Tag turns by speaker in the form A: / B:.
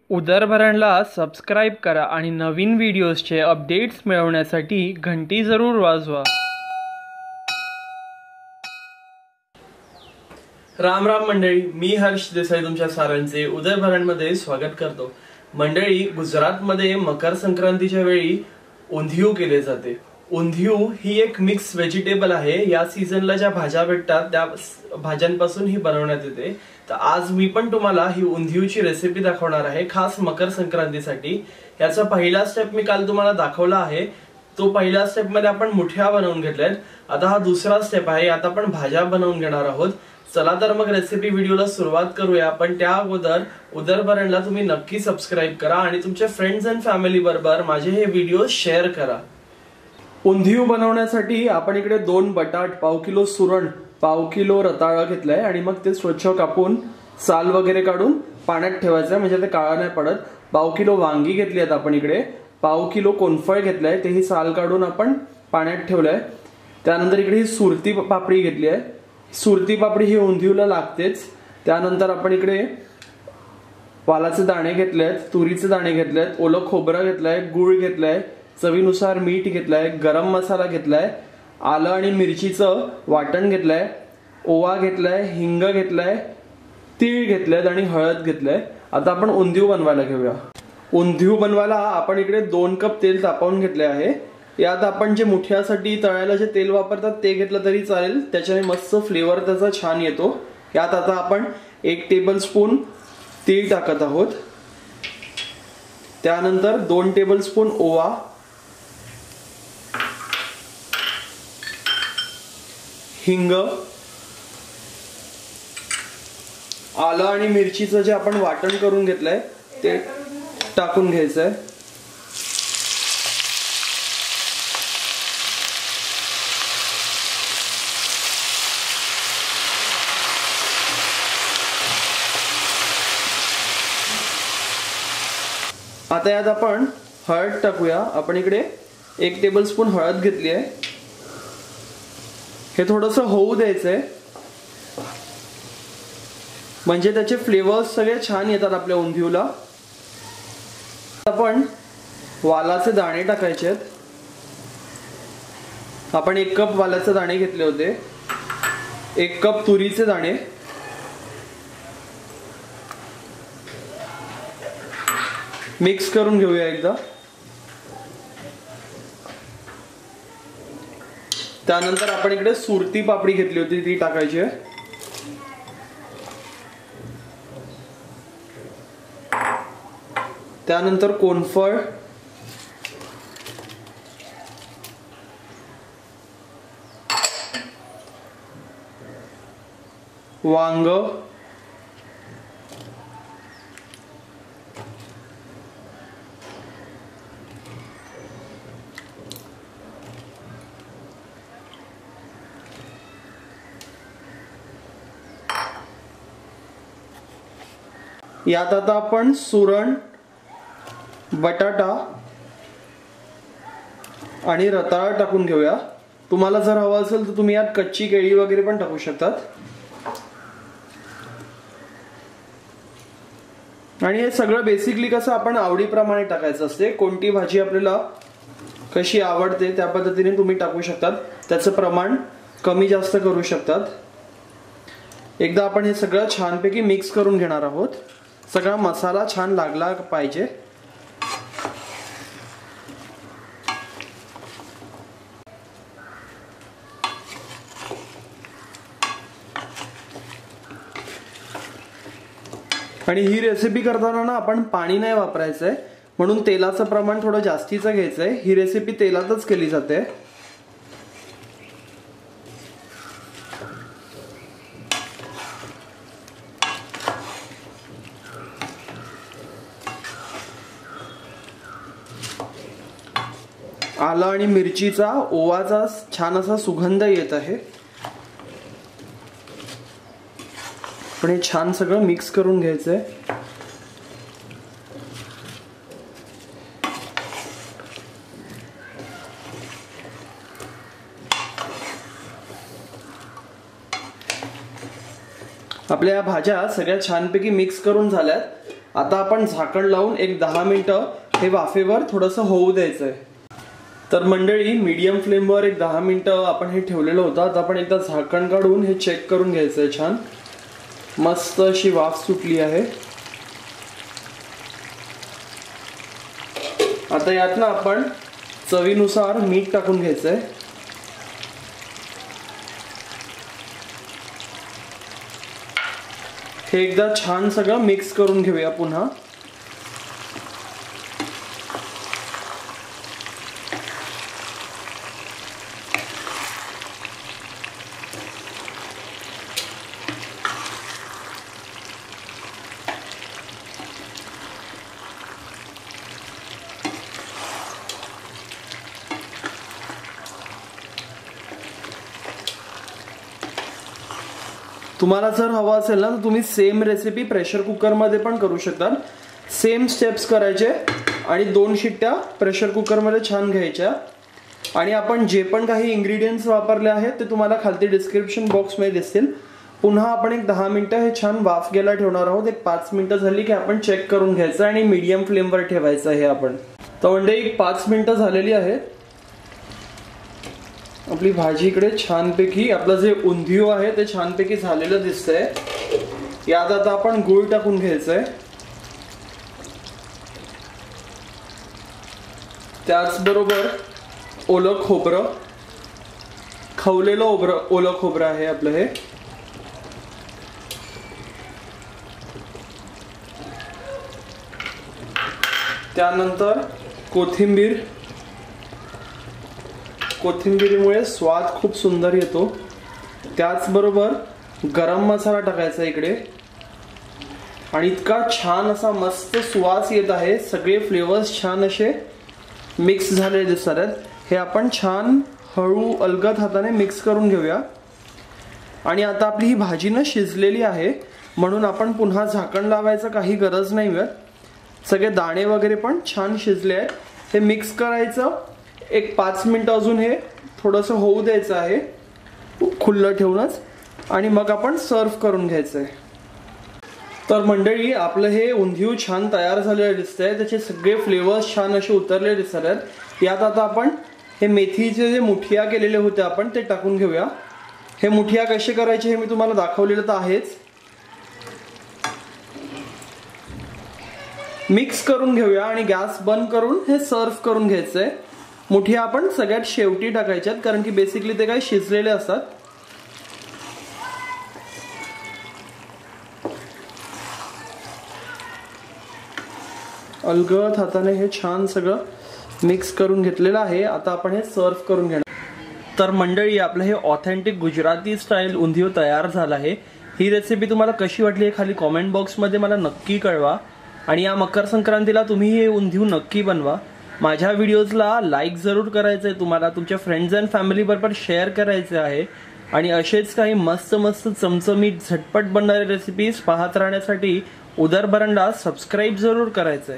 A: उदरभरणला subscribe करा आणि नवीन व्हिडिओजचे updates मिळवण्यासाठी घंटी जरूर वाजवा। राम राम मंडळी, मी हर्ष देसाई तुमच्या सारांचे उदरभरणमध्ये स्वागत करतो। मंडळी, गुजरातमध्ये मकर संक्रांतीच्या वेळी उंधियू केले जाते। उंधियू ही एक मिक्स व्हेजिटेबल आहे। या सीझनला ज्या भाज्या भेटतात त्या भाज्यांपासून ही बनवण्यात येते। तर आज मी पण तुम्हाला ही उंधियूची रेसिपी दाखवणार आहे, खास मकर संक्रांतीसाठी। याचा पहिला स्टेप मी काल तुम्हाला दाखवला आहे। तो पहिल्या स्टेप मध्ये आपण मुठ्या बनवून घेतल्यात। आता हा दुसरा स्टेप आहे, आता आपण भाज्या बनवून घेणार आहोत। चला तर मग रेसिपी व्हिडिओला सुरुवात करूया। पण त्या अगोदर उदरभरणला तुम्ही नक्की सबस्क्राईब करा आणि तुमच्या फ्रेंड्स अँड फॅमिली बरोबर माझे हे व्हिडिओ शेअर करा। उंधियू बनवण्यासाठी आपण इकडे 2 बटाट, पाव किलो सुरण, पाव किलो रताळा घेतलाय आणि मग ते स्वच्छ कापून साल वगैरे काढून पाण्यात ठेवायचं, म्हणजे ते काळा नाही पडत। पाव किलो वांगी घेतली आहेत आपण इकडे, पाव किलो कोनफळ घेतलाय, तेही साल काढून आपण पाण्यात ठेवलंय। त्यानंतर इकडे ही सुरती पापडी घेतली आहे। सुरती पापडी ही उंधियूला लागतेच। त्यानंतर आपण इकडे वालाचे दाणे घेतलेत, तुरीचे दाणे घेतलेत, ओलं खोबरं घेतलंय, गूळ घेतलाय, चवीनुसार मीठ घेतलाय, गरम मसाला घेतलाय, आलं आणि मिरचीचं वाटण घेतलंय, ओवा घेतलाय, हिंग घेतलाय, तीळ घेतलेत आणि हळद घेतलंय। आता आपण उंधियू बनवायला घेऊया। उंधियू बनवायला आपण इकडे 2 कप तेल तापवून घेतले आहे। यात आपण जे मुठ्यासाठी तळायला जे तेल वापरतात ते घेतलं तरी चालेल, त्याच्याने मस्त फ्लेवर त्याचा छान येतो। यात आता आपण 1 टेबलस्पून तीळ टाकत आहोत। त्यानंतर 2 टेबलस्पून ओवा, हिंग, आलं आणि मिरचीचं जे आपण वाटण करून घेतलंय ते टाकून घ्यायचंय। आता यात आपण हळद टाकूया। आपण इकडे 1 टेबलस्पून हळद घेतली आहे। हे थोडंसं होऊ द्यायचंय, म्हणजे त्याचे फ्लेवर्स सगळे छान येतात आपल्या उंधियूला। आपण वालाचे दाणे टाकायचे आहेत। आपण 1 कप वालाचे दाणे घेतले होते, 1 कप तुरीचे दाणे, मिक्स करून घेऊया एकदा। त्यानंतर आपण इकडे सुरती पापडी घेतली होती ती टाकायची आहे। त्यानंतर कोनफळ, वांग, यात आता आपण सुरण, बटाटा आणि रताळा टाकून घेऊया। तुम्हाला जर हवं असेल तर तुम्ही यात कच्ची केळी वगैरे पण टाकू शकतात। आणि हे सगळं बेसिकली कसं आपण आवडीप्रमाणे टाकायचं असते। कोणती भाजी आपल्याला कशी आवडते त्या पद्धतीने तुम्ही टाकू शकतात, त्याचं प्रमाण कमी जास्त करू शकतात। एकदा आपण हे सगळं छानपैकी मिक्स करून घेणार आहोत। सगळा मसाला छान लागला पाहिजे। आणि ही रेसिपी करताना ना आपण पाणी नाही वापरायचंय, म्हणून तेलाचं प्रमाण थोडं जास्तीचं घ्यायचंय। ही रेसिपी तेलातच केली जाते। आलं आणि मिरचीचा, ओवाचा छान असा सुगंध येत आहे। पण हे छान सगळं मिक्स करून घ्यायचंय। आपल्या भाज्या सगळ्या छानपैकी मिक्स करून झाल्यात। आता आपण झाकण लावून एक 10 मिनिटं हे वाफेवर थोडंसं होऊ द्यायचंय। तर मंडळी मीडियम फ्लेमवर एक 10 मिनिटं आपण हे ठेवलेलं होतं। आता आपण एकदा झाकण काढून हे चेक करून घ्यायचंय। छान मस्त अशी वाफ सुटली आहे। आता यात ना आपण चवीनुसार मीठ टाकून घ्यायचंय। हे एकदा छान सगळं मिक्स करून घेऊया पुन्हा। तुम्हाला जर हवं असेल ना तर तुम्ही सेम रेसिपी प्रेशर कुकर मध्ये पण करू शकता। सेम स्टेप्स करायचे आणि 2 शिट्ट्या प्रेशर कुकर मध्ये छान घ्यायच्या। आणि आपण जे पण काही इंग्रेडिएंट्स वापरले आहेत ते तुम्हाला खालती डिस्क्रिप्शन बॉक्स मध्ये दिसतील। पुन्हा आपण एक 10 मिनिटं हे छान वाफ घ्यायला ठेवणार आहोत। एक 5 मिनिटं झाली की आपण चेक करून घ्यायचं आणि मीडियम फ्लेमवर ठेवायचं हे आपण। तर म्हणजे एक 5 मिनिटं झालेली आहे। आपली भाजी इकडे छानपैकी आपलं जे उंधियू आहे ते छानपैकी झालेलं दिसतंय। यात आता आपण गूळ टाकून घ्यायचंय। त्याचबरोबर ओलं खोबरं, खवलेलं ओलं खोबरं आहे आपलं हे। त्यानंतर कोथिंबीर, कोथिंबीरीमुळे स्वाद खूप सुंदर येतो। त्याचबरोबर गरम मसाला टाकायचा इकडे आणि इतका छान असा मस्त सुवास येत आहे। सगळे फ्लेवर्स छान असे मिक्स झालेले दिसतात आहेत। हे आपण छान हळू अलगद हाताने मिक्स करून घेऊया। आणि आता आपली ही भाजी ना शिजलेली आहे म्हणून आपण पुन्हा झाकण लावायचं काही गरज नाही मिळत। सगळे दाणे वगैरे पण छान शिजले आहेत। हे मिक्स करायचं, एक 5 मिनिटं अजून हे थोडंसं होऊ द्यायचं आहे खुल्लं ठेवूनच आणि मग आपण सर्व करून घ्यायचंय। तर मंडळी आपलं हे उंधियू छान तयार झालेलं दिसतंय। त्याचे सगळे फ्लेवर्स छान असे उतरले दिसत आहेत। यात आता आपण हे मेथीचे जे मुठिया केलेले होते आपण ते टाकून घेऊया। हे मुठिया कसे करायचे हे मी तुम्हाला दाखवलेलं तर आहेच। मिक्स करून घेऊया आणि गॅस बंद करून हे सर्व करून घ्यायचंय। मुठिया आपण सगळ्यात शेवटी टाकायच्यात कारण की बेसिकली ते काय शिजलेले असतात। अलगद हाताने हे छान सगळं मिक्स करून घेतलेलं आहे। आता आपण हे सर्व करून घेणार। तर मंडळी आपलं हे ऑथेंटिक गुजराती स्टाईल उंधियू तयार झालं आहे। ही रेसिपी तुम्हाला कशी वाटली हे खाली कॉमेंट बॉक्स मध्ये मला नक्की कळवा आणि या मकर संक्रांतीला तुम्ही हे उंधियू नक्की बनवा। माझ्या व्हिडिओजला लाईक जरूर करायचं आहे, तुम्हाला तुमच्या फ्रेंड्स अँड फॅमिली बरोबर शेअर करायचे आहे आणि असेच काही मस्त मस्त चमचमीत झटपट बनणारे रेसिपीज पाहत राहण्यासाठी उदर बरंडा सबस्क्राईब जरूर करायचंय।